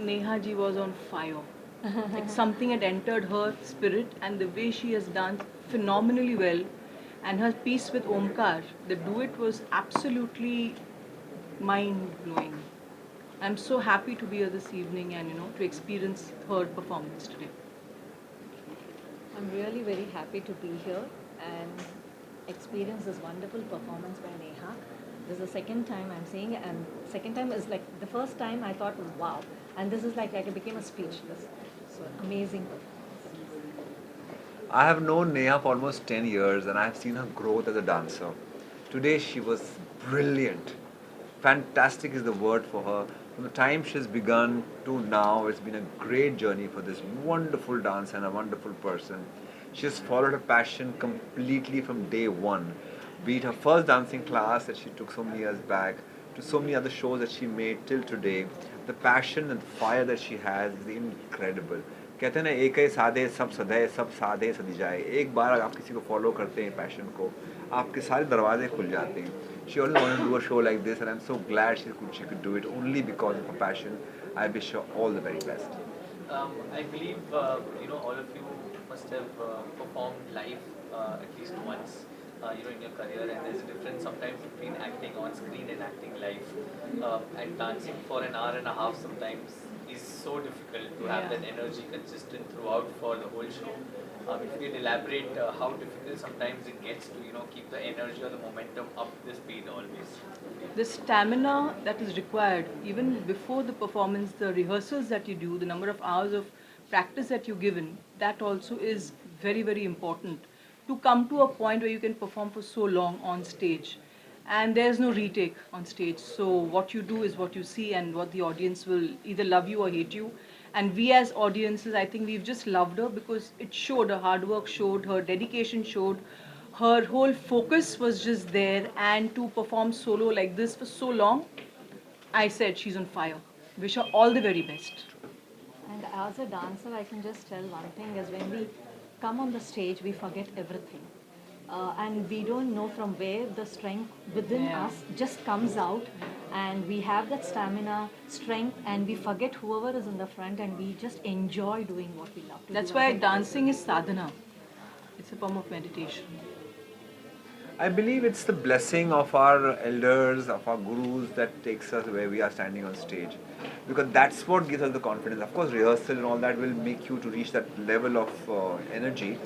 Neha ji was on fire. Like something had entered her spirit, and the way she has danced phenomenally well, and her piece with Omkar, the duet was absolutely mind blowing. I'm so happy to be here this evening and to experience her performance today. I'm really very happy to be here and experience this wonderful performance by Neha. This is the second time I'm seeing, and second time is like the first time I thought, wow, and this is like I became a speechless. So amazing performance. I have known Neha for almost 10 years and I have seen her growth as a dancer. Today she was brilliant. Fantastic is the word for her. From the time she's begun to now, it's been a great journey for this wonderful dancer and a wonderful person. She has followed her passion completely from day one. Be it her first dancing class that she took so many years back, to so many other shows that she made till today. The passion and fire that she has is incredible. कहते हैं ना एक ही साधे सब सधे सब साधे सधी जाए. एक बार आप किसी को फॉलो करते हैं पैशन को, आपके सारे दरवाजे खुल जाते हैं. She only wanted to do a show like this, and I'm so glad she could do it only because of her passion. I wish her all the very best. I believe all of you must have performed live at least once, in your career, and there's a difference sometimes between acting on screen and acting live. And dancing for an hour and a half sometimes is so difficult to have that energy consistent throughout for the whole show. If you could elaborate how difficult sometimes it gets to keep the energy or the momentum up the speed always. The stamina that is required, even before the performance, the rehearsals that you do, the number of hours of practice that you're given, that also is very, very important to come to a point where you can perform for so long on stage. And there's no retake on stage. So what you do is what you see, and what the audience will either love you or hate you. And we as audiences, I think we've just loved her because it showed, her hard work showed, her dedication showed, her whole focus was just there. And to perform solo like this for so long, I said she's on fire. Wish her all the very best. And as a dancer, I can just tell one thing is when we come on the stage, we forget everything. And we don't know from where the strength within us just comes out, and we have that stamina, strength, and we forget whoever is in the front, and we just enjoy doing what we love to That's do. why dancing is sadhana. It's a form of meditation. I believe it's the blessing of our elders, of our gurus that takes us where we are standing on stage. Because that's what gives us the confidence. Of course, rehearsal and all that will make you to reach that level of energy.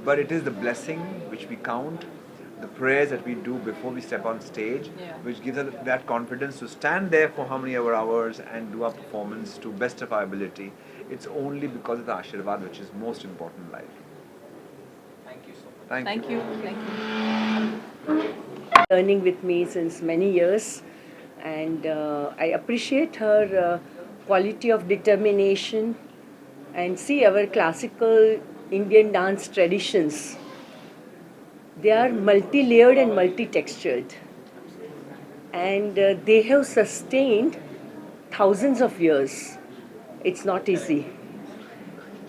But it is the blessing which we count, the prayers that we do before we step on stage, which gives us that confidence to stand there for how many hours and do our performance to best of our ability. It's only because of the Ashirvad which is most important in life. Thank you so much. Thank you. Thank you. Learning with me since many years, and I appreciate her quality of determination. And see, our classical Indian dance traditions, they are multi-layered and multi-textured, and they have sustained thousands of years. It's not easy,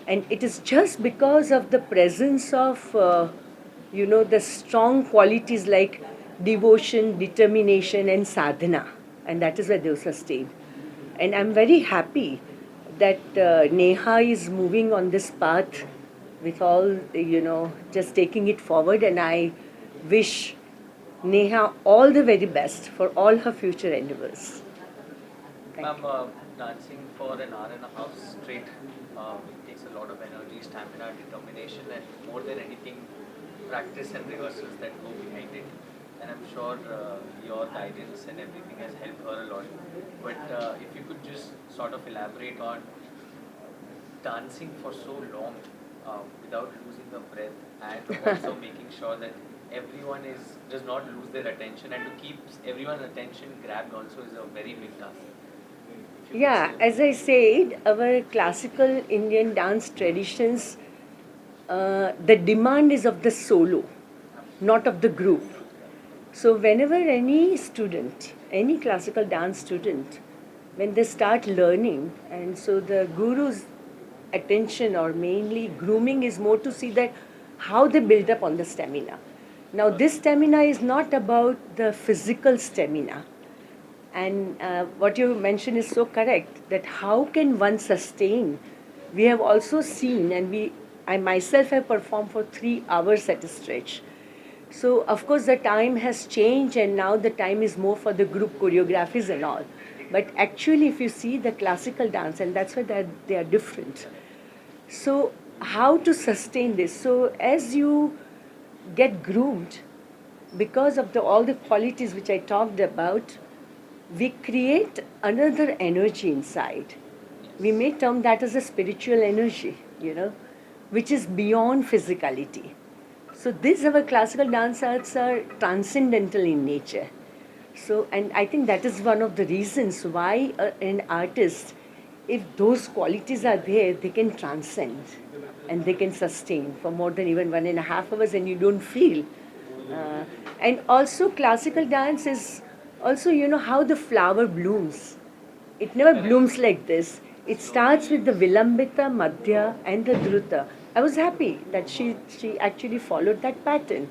and it is just because of the presence of the strong qualities like devotion, determination, and sadhana, and that is why they were sustained. And I'm very happy that Neha is moving on this path with all, just taking it forward, and I wish Neha all the very best for all her future endeavors. Thank you. Ma'am, dancing for an hour and a half straight it takes a lot of energy, stamina, determination, and more than anything, practice and rehearsals that go behind it. And I'm sure your guidance and everything has helped her a lot. But if you could just sort of elaborate on dancing for so long without losing the breath, and also making sure that everyone does not lose their attention, and to keep everyone's attention grabbed also is a very big task. If you Yeah, could say- as I said, our classical Indian dance traditions, the demand is of the solo, not of the group. So, whenever any student, any classical dance student, when they start learning, and so the guru's attention or mainly grooming is more to see that how they build up on the stamina. Now, this stamina is not about the physical stamina, And what you mentioned is so correct, that how can one sustain? We have also seen, and I myself have performed for 3 hours at a stretch. So of course the time has changed, and now the time is more for the group choreographies and all. But actually, if you see the classical dance, and that's why they are different. So how to sustain this? So as you get groomed, because of all the qualities which I talked about, we create another energy inside. We may term that as a spiritual energy, which is beyond physicality. So these our classical dance arts are transcendental in nature. So, and I think that is one of the reasons why an artist, if those qualities are there, they can transcend and they can sustain for more than even 1.5 hours, and you don't feel. Uh, and also, classical dance is also, how the flower blooms. It never blooms like this. It starts with the Vilambita, Madhya, and the Druta. I was happy that she actually followed that pattern,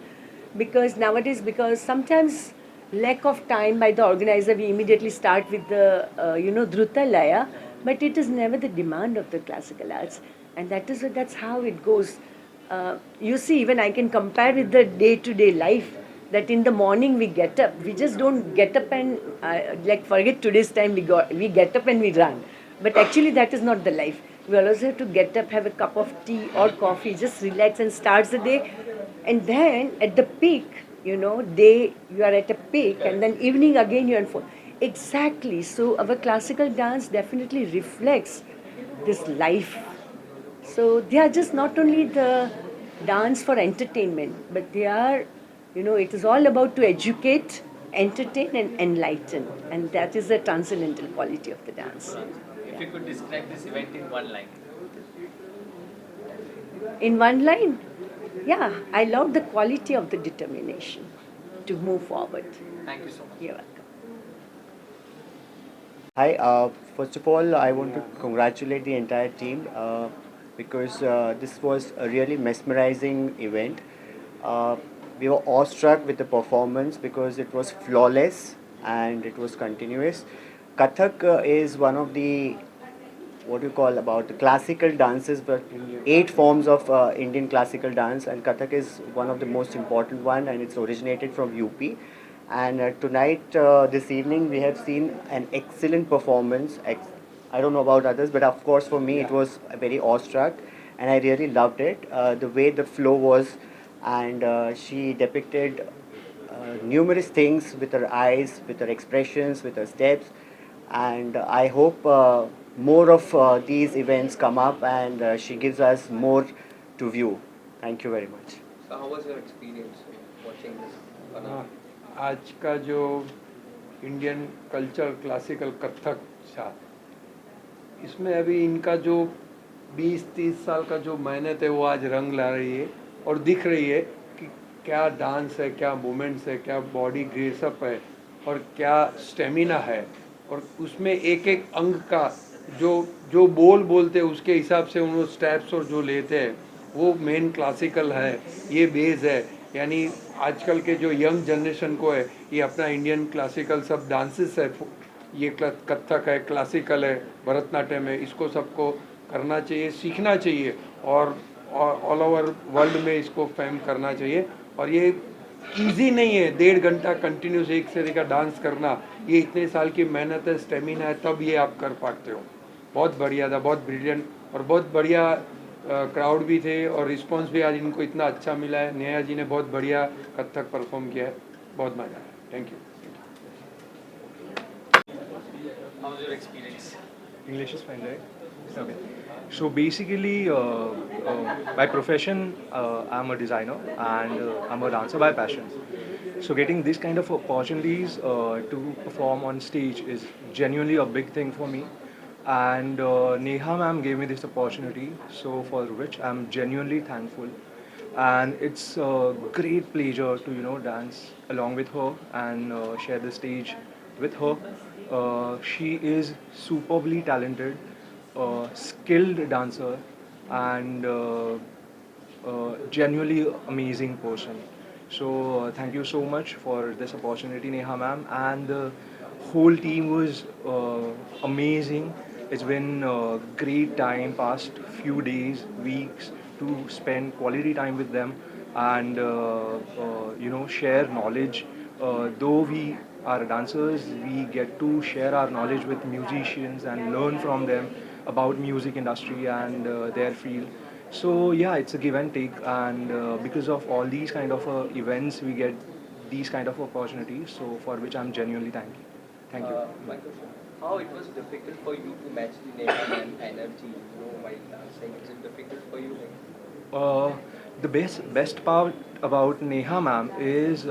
because nowadays, because sometimes lack of time by the organizer, we immediately start with the Druta Laya, but it is never the demand of the classical arts, and that's how it goes. You see, even I can compare with the day-to-day life, that in the morning we get up, we just don't get up and like forget today's time, we get up and we run. But actually that is not the life. We always have to get up, have a cup of tea or coffee, just relax and start the day. And then at the peak, day you are at a peak, and then evening again you're on phone. Exactly. So our classical dance definitely reflects this life. So they are just not only the dance for entertainment, but they are, it is all about to educate, entertain, and enlighten. And that is the transcendental quality of the dance. If you could describe this event in one line. In one line, yeah, I love the quality of the determination to move forward. Thank you so much. You're welcome. Hi, first of all, I want to congratulate the entire team because this was a really mesmerizing event. We were awestruck with the performance because it was flawless and it was continuous. Kathak is one of the, what do you call, about the classical dances, but 8 forms of Indian classical dance, and Kathak is one of the most important one, and it's originated from UP. And tonight, this evening, we have seen an excellent performance. I don't know about others, but of course for me it was very awestruck, and I really loved it. The way the flow was, and she depicted numerous things with her eyes, with her expressions, with her steps, and I hope more of these events come up, and she gives us more to view. Thank you very much. So how was your experience watching this? आज का जो Indian culture classical Kathak था, इसमें अभी इनका जो 20-30 साल का जो मेहनत है वो आज रंग ला रही है और दिख रही है कि क्या डांस है, क्या मूवमेंट्स है, क्या बॉडी ग्रेसअप है और क्या स्टेमिना है, और उसमें एक एक अंग का जो बोलते हैं उसके हिसाब से उन स्टेप्स और जो लेते हैं वो मेन क्लासिकल है, ये बेस है। यानी आजकल के जो यंग जनरेशन को है ये अपना इंडियन क्लासिकल सब डांसेस है, ये कथक है, क्लासिकल है, भरतनाट्यम है, इसको सबको करना चाहिए, सीखना चाहिए और ऑल ओवर वर्ल्ड में इसको फेम करना चाहिए। और ये इजी नहीं है 1.5 घंटा कंटिन्यूस एक से का डांस करना, ये इतने साल की मेहनत है, स्टेमिना है, तब ये आप कर पाते हो। बहुत बढ़िया था, बहुत ब्रिलियंट और बहुत बढ़िया क्राउड भी थे और रिस्पांस भी आज इनको इतना अच्छा मिला है। नेहा जी ने बहुत बढ़िया कथक परफॉर्म किया है, बहुत मजा आया। Thank you. How was your experience? English is fine, right? Okay. So basically, by profession, I'm a designer and I'm a dancer by passion. So getting this kind of opportunities to perform on stage is genuinely a big thing for me. And Neha ma'am gave me this opportunity, so for which I'm genuinely thankful. And it's a great pleasure to dance along with her and share the stage with her. She is superbly talented, skilled dancer, and genuinely amazing person. So thank you so much for this opportunity, Neha ma'am. And whole team was amazing. It's been a great time, past few days, weeks to spend quality time with them and share knowledge. Though we are dancers, we get to share our knowledge with musicians and learn from them about music industry and their field. So yeah, it's a give and take, and because of all these kind of events, we get these kind of opportunities. So for which I'm genuinely thankful. Thank you. My question: how it was difficult for you to match the Neha and energy, while dancing? Is it difficult for you? Uh, the best part about Neha ma'am is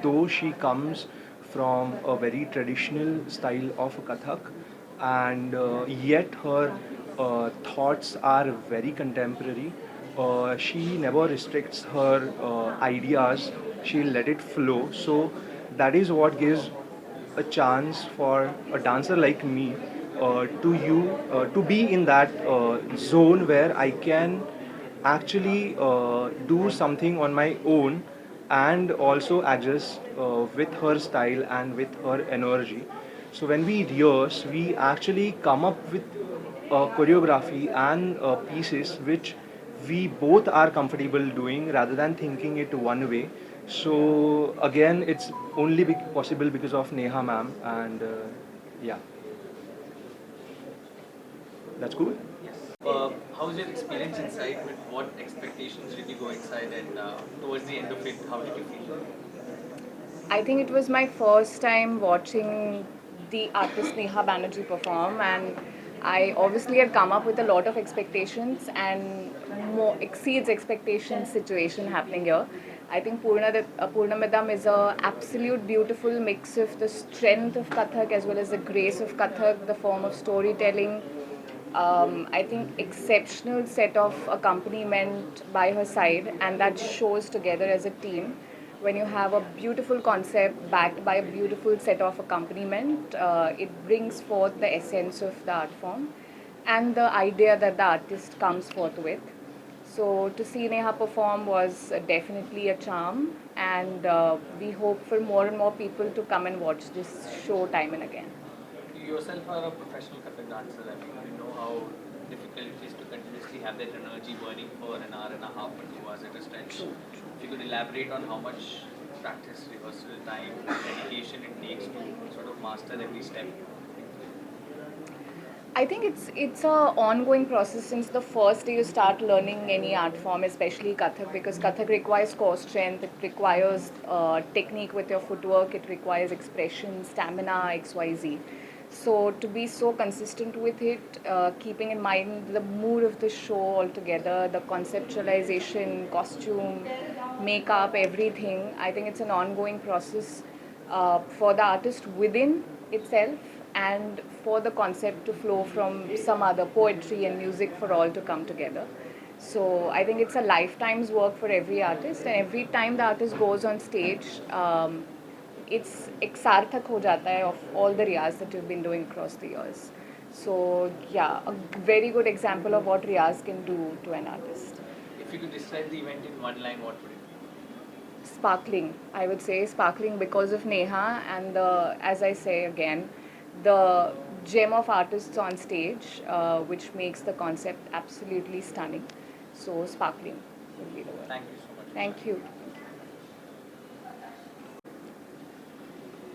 though she comes from a very traditional style of Kathak, and yet her thoughts are very contemporary. She never restricts her ideas. She let it flow. So that is what gives a chance for a dancer like me to be in that zone where I can actually do something on my own and also adjust with her style and with her energy. So when we rehearse, we actually come up with choreography and pieces which we both are comfortable doing rather than thinking it one way. So again, it's only possible because of Neha ma'am, and yeah, that's cool. Yes. How's your experience inside? With what expectations did you go inside, and towards the end of it, how did you feel? I think it was my first time watching the artist Neha Banerjee perform, and I obviously had come up with a lot of expectations and more exceeds expectations situation happening here. I think Purnamidam is a absolute beautiful mix of the strength of Kathak as well as the grace of Kathak, the form of storytelling. I think exceptional set of accompaniment by her side, and that shows together as a team. When you have a beautiful concept backed by a beautiful set of accompaniment, it brings forth the essence of the art form and the idea that the artist comes forth with. So to see Neha perform was definitely a charm, and we hope for more and more people to come and watch this show time and again. You yourself are a professional Kathak dancer. I mean, you know how difficult it is to continuously have that energy burning for an hour and a half or 2 hours at a stretch. If you could elaborate on how much practice, rehearsal time, dedication it takes to sort of master every step. I think it's a ongoing process since the first day you start learning any art form, especially Kathak, because Kathak requires core strength, it requires technique with your footwork, it requires expression, stamina, XYZ. So to be so consistent with it, keeping in mind the mood of the show altogether, the conceptualization, costume, makeup, everything, I think it's an ongoing process for the artist within itself and for the concept to flow from some other poetry and music for all to come together. So I think it's a lifetime's work for every artist, and every time the artist goes on stage, it's ek sarthak ho jata hai of all the riyaz that you've been doing across the years. So yeah, a very good example of what riyaz can do to an artist. If you could describe the event in one line, what would it be? Sparkling, I would say sparkling because of Neha and the, as I say again, the gem of artists on stage, which makes the concept absolutely stunning. So sparkling would be the word. Thank you so much. Thank you.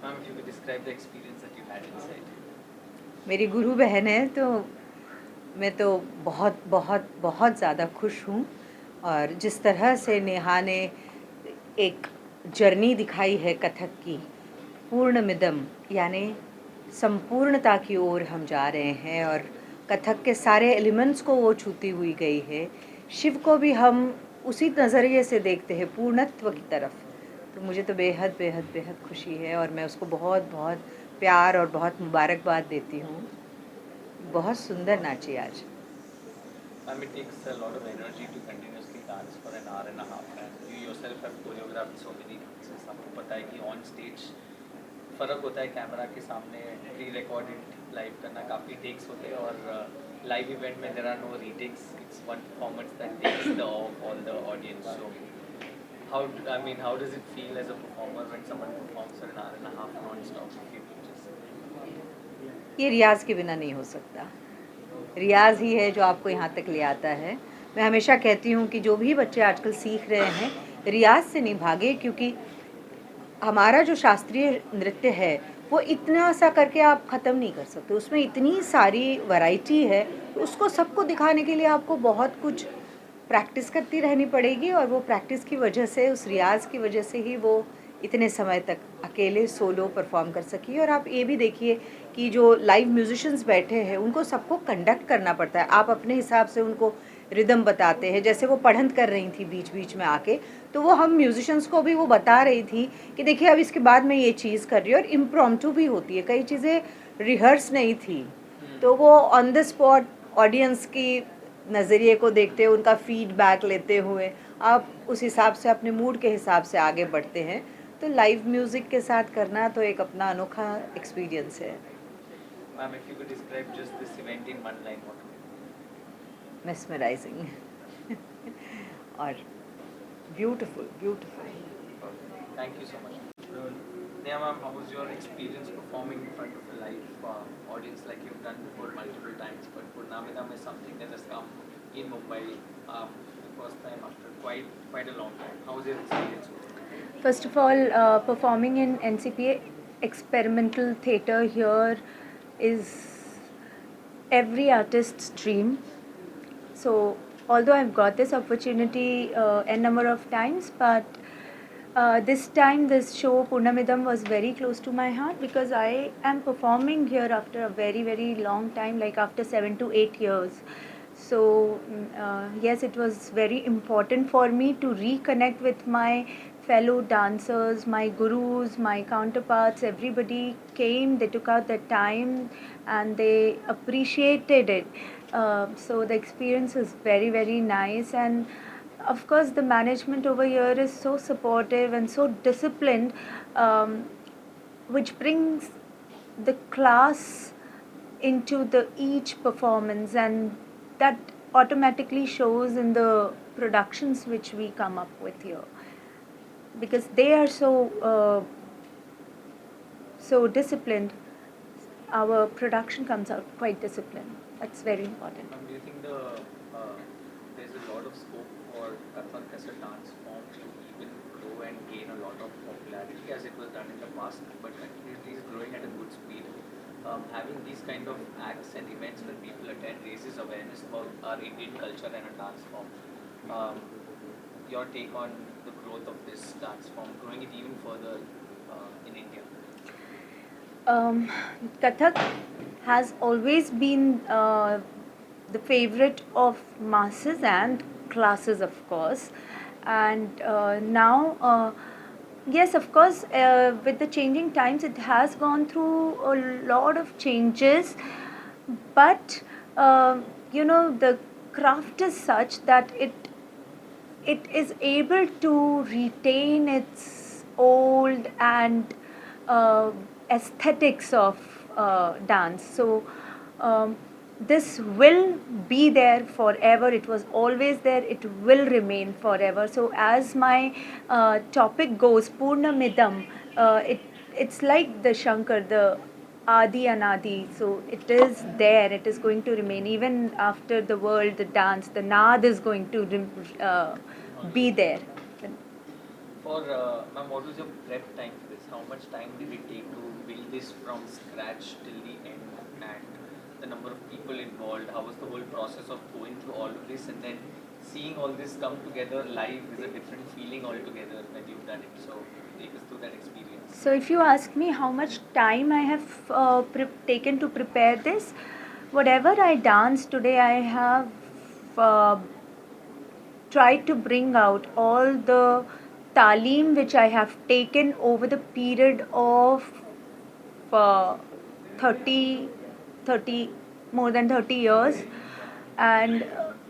Ma'am, if you could describe the experience that you had inside. मेरी गुरु बहन है तो मैं तो बहुत बहुत बहुत ज़्यादा खुश हूँ और जिस तरह से नेहा ने एक जर्नी दिखाई है कथक की पूर्णमिदम यानी संपूर्णता की ओर हम जा रहे हैं और कथक के सारे एलिमेंट्स को वो छूती हुई गई है। शिव को भी हम उसी नज़रिए से देखते हैं पूर्णत्व की तरफ, तो मुझे तो बेहद बेहद बेहद खुशी है और मैं उसको बहुत बहुत प्यार और बहुत मुबारकबाद देती हूँ। बहुत सुंदर नाची आज। Ma'am, it takes a lot of energy to continuously dance for an hour and a half, and you yourself have choreographed so many dances. आपको पता है कि on stage फ़र्क होता है कैमरा के सामने प्री रिकॉर्डेड लाइव करना, काफ़ी टेक्स होते हैं और लाइव इवेंट में there are no retakes, it's one performance that takes the all the audience. So how does it feel as a performer when someone performs for an hour and a half non-stop? If you could just ये रियाज के बिना नहीं हो सकता। रियाज ही है जो आपको यहाँ तक ले आता है। मैं हमेशा कहती हूँ कि जो भी बच्चे आजकल सीख रहे हैं, रियाज से नहीं भागे, क्योंकि हमारा जो शास्त्रीय नृत्य है वो इतना सा करके आप ख़त्म नहीं कर सकते, उसमें इतनी सारी वैरायटी है, उसको सबको दिखाने के लिए आपको बहुत कुछ प्रैक्टिस करती रहनी पड़ेगी, और वो प्रैक्टिस की वजह से, उस रियाज की वजह से ही वो इतने समय तक अकेले सोलो परफॉर्म कर सकी। और आप ये भी देखिए कि जो लाइव म्यूजिशियंस बैठे हैं उनको सबको कंडक्ट करना पड़ता है, आप अपने हिसाब से उनको रिदम बताते हैं। जैसे वो पढ़ंत कर रही थी बीच बीच में आके, तो वो हम म्यूजिशियंस को भी वो बता रही थी कि देखिए अब इसके बाद मैं ये चीज़ कर रही हूँ, और इम्प्रॉम्प्टू भी होती है, कई चीज़ें रिहर्स नहीं थी, तो वो ऑन द स्पॉट ऑडियंस की नज़रिए को देखते हुए, उनका फीडबैक लेते हुए आप उस हिसाब से अपने मूड के हिसाब से आगे बढ़ते हैं। तो लाइव म्यूज़िक के साथ करना तो एक अपना अनोखा एक्सपीरियंस है। Ma'am, if you could describe just this event in one line, what would it be? Mesmerising और beautiful beautiful. Thank you so much. Neha ma'am, how was your experience performing in front of a live audience like you've done before multiple times? But Purnamidam is something that has come in Mumbai the first time after quite a long time. How was your experience? First of all, performing in NCPA experimental theatre here is every artist's dream. So, although I've got this opportunity a number of times, but this time this show Purnamidam was very close to my heart, because I am performing here after a very, very long time, like after 7 to 8 years. So yes, it was very important for me to reconnect with my fellow dancers, my gurus, my counterparts. Everybody came, they took out their time and they appreciated it. So the experience is very, very nice, and of course the management over here is so supportive and so disciplined, which brings the class into the each performance, and that automatically shows in the productions which we come up with here, because they are so disciplined. Our production comes out quite disciplined. That's very important. Do you think there's a lot of scope for Kathak as a dance form to even grow and gain a lot of popularity as it was done in the past, but continuously is growing at a good speed? Having these kind of acts and events where people attend raises awareness about our Indian culture and a dance form. Your take on the growth of this dance form, growing it even further in India? Kathak has always been the favorite of masses and classes, of course, and now yes, of course, with the changing times it has gone through a lot of changes, but the craft is such that it is able to retain its old and aesthetics of dance. So this will be there forever. It was always there. It will remain forever. So as my topic goes, Purnamidam, it's like the Shankar, the Adi Anadi. So it is there. It is going to remain even after the world, the dance, the Nad is going to be there. For ma'am, what was your prep time for this? How much time did it take to build this from scratch till the end, and the number of people involved? How was the whole process of going through all of this and then seeing all this come together live is a different feeling altogether when you've done it? So take us through that experience. So if you ask me how much time I have taken to prepare this, whatever I dance today, I have tried to bring out all the talim which I have taken over the period of 30 more than 30 years, and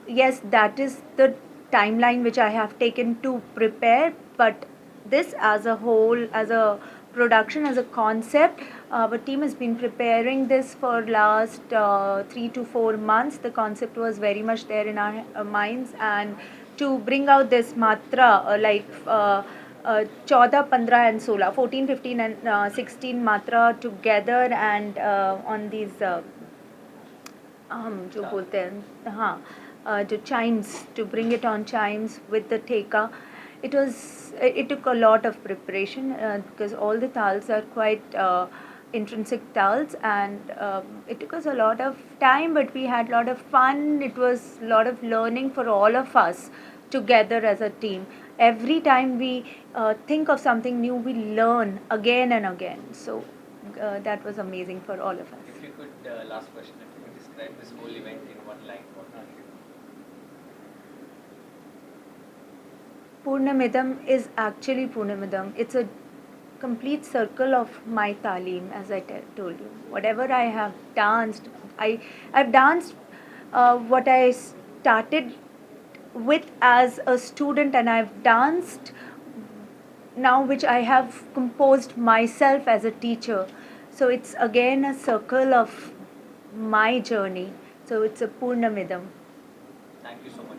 yes, that is the timeline which I have taken to prepare. But this as a whole, as a production, as a concept, our team has been preparing this for last 3 to 4 months. The concept was very much there in our minds, and to bring out this matra, 14, 15 and 16, 14, 15 and 16 matra together and on these जो बोलते हैं हाँ जो chimes, to bring it on chimes with the theka. It took a lot of preparation because all the tals are quite intrinsic tals, and it took us a lot of time, but we had a lot of fun. It was a lot of learning for all of us together as a team. Every time we think of something new, we learn again and again. So that was amazing for all of us. If you could, last question, if you could describe this whole event in one line, what would you? Purnamidam is actually Purnamidam. It's a complete circle of my talim, as I told you. Whatever I have danced, I've danced what I started with as a student, and I've danced now which I have composed myself as a teacher. So it's again a circle of my journey. So it's a Purnamidam. Thank you so much.